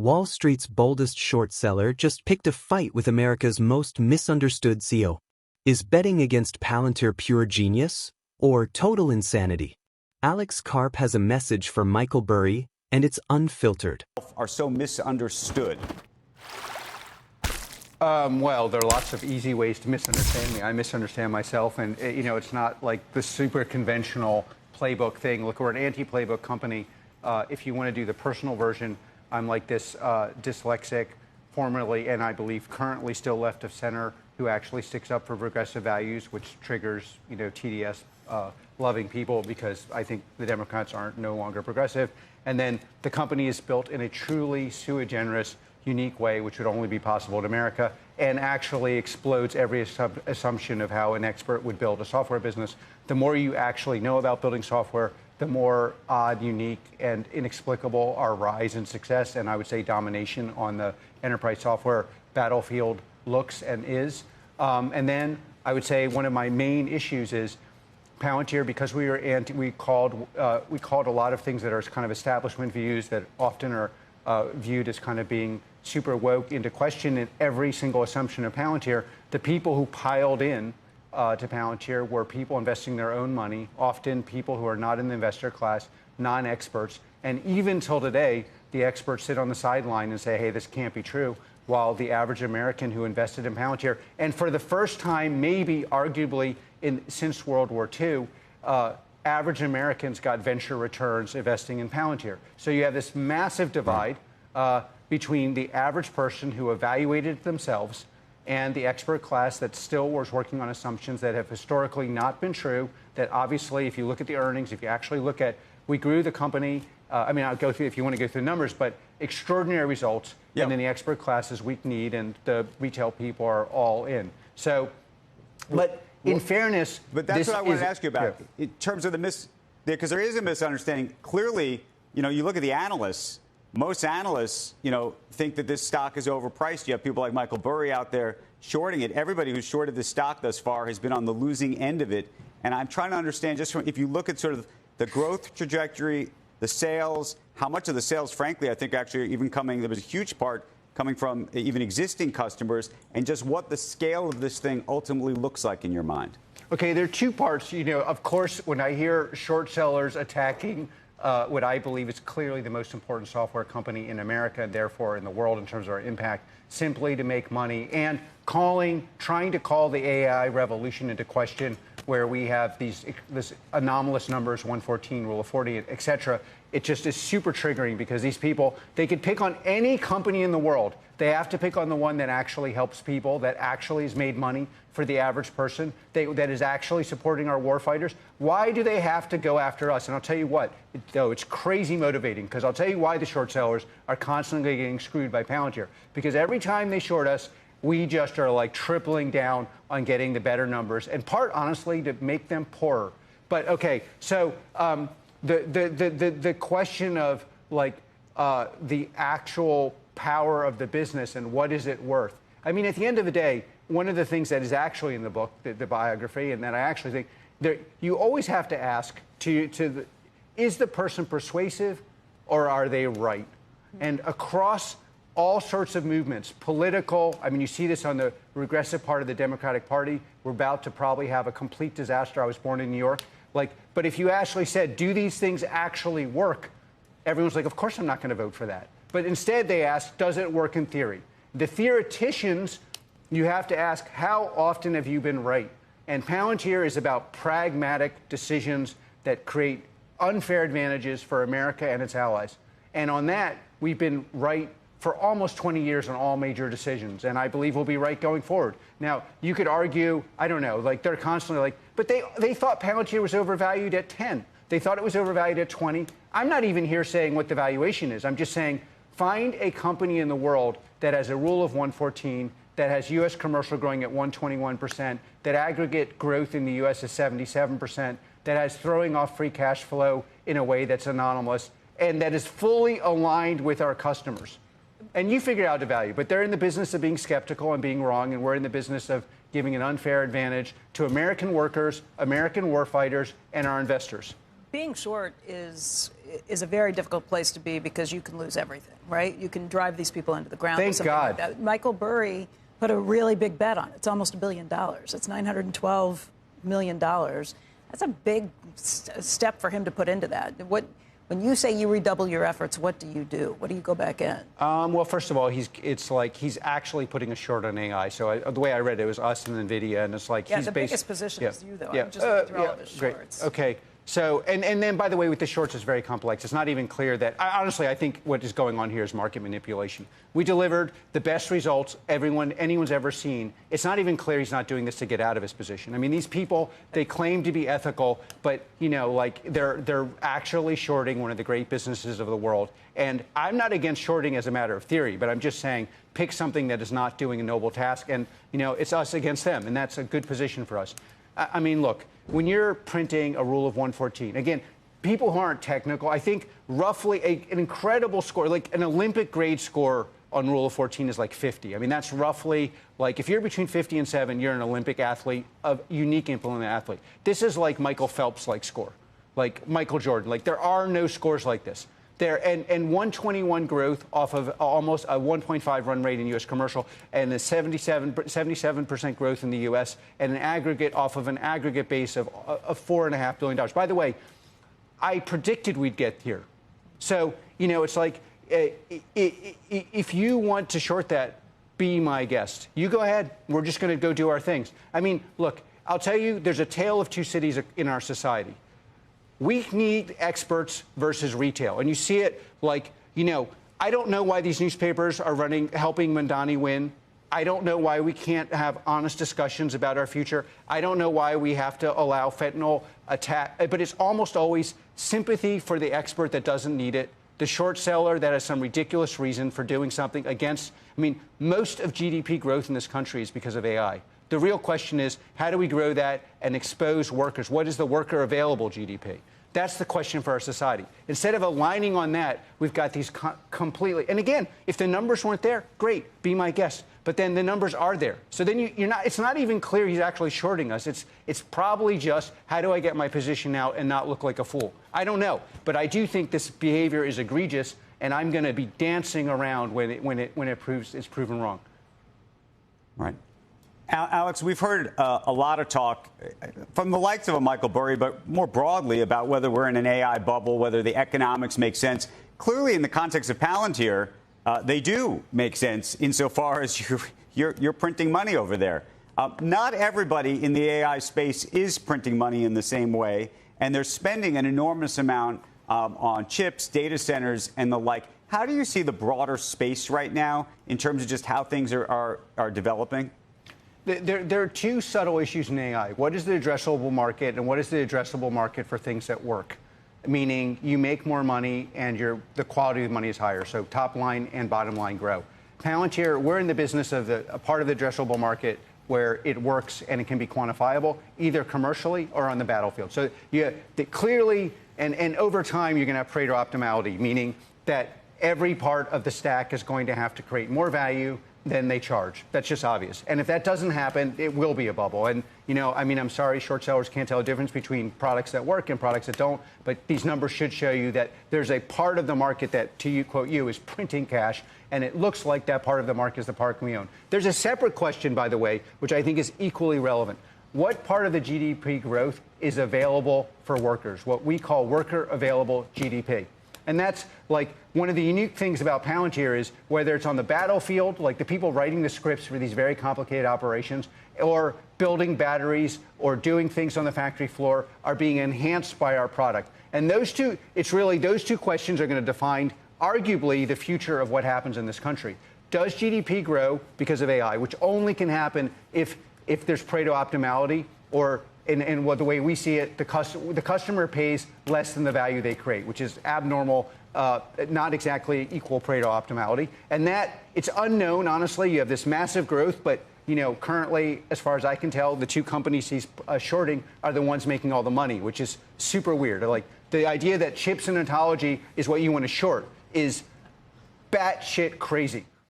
Wall Street's boldest short seller just picked a fight with America's most misunderstood CEO. Is betting against Palantir pure genius or total insanity? Alex Karp has a message for Michael Burry, and it's unfiltered. Are so misunderstood. Well, there are lots of easy ways to misunderstand me. I misunderstand myself, and it's not like the super conventional playbook thing. Look, we're an anti-playbook company. If you want to do the personal version, I'm like this dyslexic, formerly and I believe currently still left of center, who actually sticks up for progressive values, which triggers TDS loving people, because I think the Democrats aren't no longer progressive. And then the company is built in a truly sui generis, unique way, which would only be possible in America, and actually explodes every assumption of how an expert would build a software business. The more you actually know about building software, the more odd, unique, and inexplicable our rise in success, and I would say domination on the enterprise software battlefield looks and is. And then I would say one of my main issues is Palantir, because we called a lot of things that are kind of establishment views that often are viewed as kind of being super woke into question in every single assumption of Palantir. The people who piled in to Palantir were people investing their own money, often people who are not in the investor class, non-experts. And even till today, the experts sit on the sideline and say, hey, this can't be true, while the average American who invested in Palantir, and for the first time, maybe arguably since World War II, average Americans got venture returns investing in Palantir. So you have this massive divide between the average person who evaluated themselves and the expert class that still was working on assumptions that have historically not been true, that obviously, if you look at the earnings, if you actually look at, we grew the company, I'll go through, if you want to go through the numbers, but extraordinary results, yep. And then the expert class is weak-kneed, and the retail people are all in. So, but in fairness... But that's what I wanted to ask you about. Yeah. In terms of because there is a misunderstanding. Clearly, you look at the analysts. Most analysts, think that this stock is overpriced. You have people like Michael Burry out there shorting it. Everybody who's shorted this stock thus far has been on the losing end of it. And I'm trying to understand, just from, if you look at sort of the growth trajectory, the sales, how much of the sales, frankly, I think actually even there was a huge part coming from even existing customers, and just what the scale of this thing ultimately looks like in your mind. Okay, there are two parts. Of course, when I hear short sellers attacking what I believe is clearly the most important software company in America, and therefore in the world in terms of our impact, simply to make money, and trying to call the AI revolution into question, where we have this anomalous numbers, 114, rule of 40, et cetera. It just is super triggering, because these people, they could pick on any company in the world. They have to pick on the one that actually helps people, that actually has made money for the average person, that is actually supporting our warfighters. Why do they have to go after us? And I'll tell you what, it's crazy motivating, because I'll tell you why the short sellers are constantly getting screwed by Palantir. Because every time they short us, we just are like tripling down on getting the better numbers, and part, honestly, to make them poorer. But okay, so the question of the actual power of the business and what is it worth. I mean, at the end of the day, one of the things that is actually in the book, the biography, and that I actually think you always have to ask is the person persuasive or are they right? And across all sorts of movements, political, I mean, you see this on the regressive part of the Democratic Party. We're about to probably have a complete disaster. I was born in New York. But if you actually said, do these things actually work? Everyone's like, of course I'm not going to vote for that. But instead they ask, does it work in theory? The theoreticians, you have to ask, how often have you been right? And Palantir is about pragmatic decisions that create unfair advantages for America and its allies. And on that, we've been right for almost 20 years on all major decisions, and I believe we'll be right going forward. Now, you could argue, I don't know, they're constantly but they thought Palantir was overvalued at 10. They thought it was overvalued at 20. I'm not even here saying what the valuation is. I'm just saying, find a company in the world that has a rule of 114, that has U.S. commercial growing at 121%, that aggregate growth in the U.S. is 77%, that has throwing off free cash flow in a way that's anomalous, and that is fully aligned with our customers. And you figure out the value, but they're in the business of being skeptical and being wrong, and we're in the business of giving an unfair advantage to American workers, American warfighters, and our investors. being short is a very difficult place to be because you can lose everything, right? You can drive these people into the ground. Thank God. Like that. Michael Burry put a really big bet on it. It's almost $1 billion. It's $912 million. That's a big step for him to put into that. When you say you redouble your efforts, what do you do? What do you go back in? Well, first of all, it's like he's actually putting a short on AI. So the way I read it was us and Nvidia, and it's like yeah, he's the biggest position is you, though. Yeah. I'm just looking through all of his shorts. Great. Okay. So, and then, by the way, with the shorts, it's very complex. It's not even clear that, honestly, I think what is going on here is market manipulation. We delivered the best results anyone's ever seen. It's not even clear he's not doing this to get out of his position. I mean, these people, they claim to be ethical, but, like, they're actually shorting one of the great businesses of the world. And I'm not against shorting as a matter of theory, but I'm just saying pick something that is not doing a noble task. And, it's us against them, and that's a good position for us. I mean, look, when you're printing a rule of 114, again, people who aren't technical, I think roughly an incredible score, like an Olympic grade score on rule of 14 is like 50. I mean, that's roughly like if you're between 50 and 7, you're an Olympic athlete, a unique implement athlete. This is like Michael Phelps-like score, like Michael Jordan. Like there are no scores like this. And 121 growth off of almost a 1.5 run rate in U.S. commercial and a 77% growth in the U.S. and an aggregate off of an aggregate base of $4.5 billion. By the way, I predicted we'd get here. So, it's like if you want to short that, be my guest. You go ahead. We're just going to go do our things. I mean, look, I'll tell you, there's a tale of two cities in our society. We need experts versus retail. And you see it like, I don't know why these newspapers are helping Mandani win. I don't know why we can't have honest discussions about our future. I don't know why we have to allow fentanyl attack. But it's almost always sympathy for the expert that doesn't need it, the short seller that has some ridiculous reason for doing something against. I mean, most of GDP growth in this country is because of AI. The real question is, how do we grow that and expose workers? What is the worker available GDP? That's the question for our society. Instead of aligning on that, we've got these completely. And again, if the numbers weren't there, great, be my guest. But then the numbers are there. So then you're not. It's not even clear he's actually shorting us. It's probably just how do I get my position out and not look like a fool? I don't know, but I do think this behavior is egregious, and I'm going to be dancing around when it's proven wrong. Right. Alex, we've heard a lot of talk from the likes of a Michael Burry, but more broadly about whether we're in an AI bubble, whether the economics make sense. Clearly, in the context of Palantir, they do make sense insofar as you're printing money over there. Not everybody in the AI space is printing money in the same way, and they're spending an enormous amount on chips, data centers, and the like. How do you see the broader space right now in terms of just how things are developing? There are two subtle issues in AI. What is the addressable market, and what is the addressable market for things that work? Meaning you make more money and the quality of the money is higher, so top line and bottom line grow. Palantir, we're in the business of a part of the addressable market where it works and it can be quantifiable, either commercially or on the battlefield. So clearly, and over time, you're going to have Pareto optimality, meaning that every part of the stack is going to have to create more value than they charge. That's just obvious. And if that doesn't happen, it will be a bubble. And, I'm sorry, short sellers can't tell the difference between products that work and products that don't. But these numbers should show you that there's a part of the market that, to quote you, is printing cash. And it looks like that part of the market is the part we own. There's a separate question, by the way, which I think is equally relevant. What part of the GDP growth is available for workers? What we call worker available GDP. And that's like one of the unique things about Palantir is whether it's on the battlefield, like the people writing the scripts for these very complicated operations, or building batteries or doing things on the factory floor are being enhanced by our product. And those two questions are going to define arguably the future of what happens in this country. Does GDP grow because of AI, which only can happen if there's Pareto optimality, or and the way we see it, the customer pays less than the value they create, which is abnormal, not exactly equal Pareto optimality. And that, it's unknown, honestly. You have this massive growth, but, currently, as far as I can tell, the two companies he's shorting are the ones making all the money, which is super weird. Like, the idea that chips and ontology is what you want to short is batshit crazy.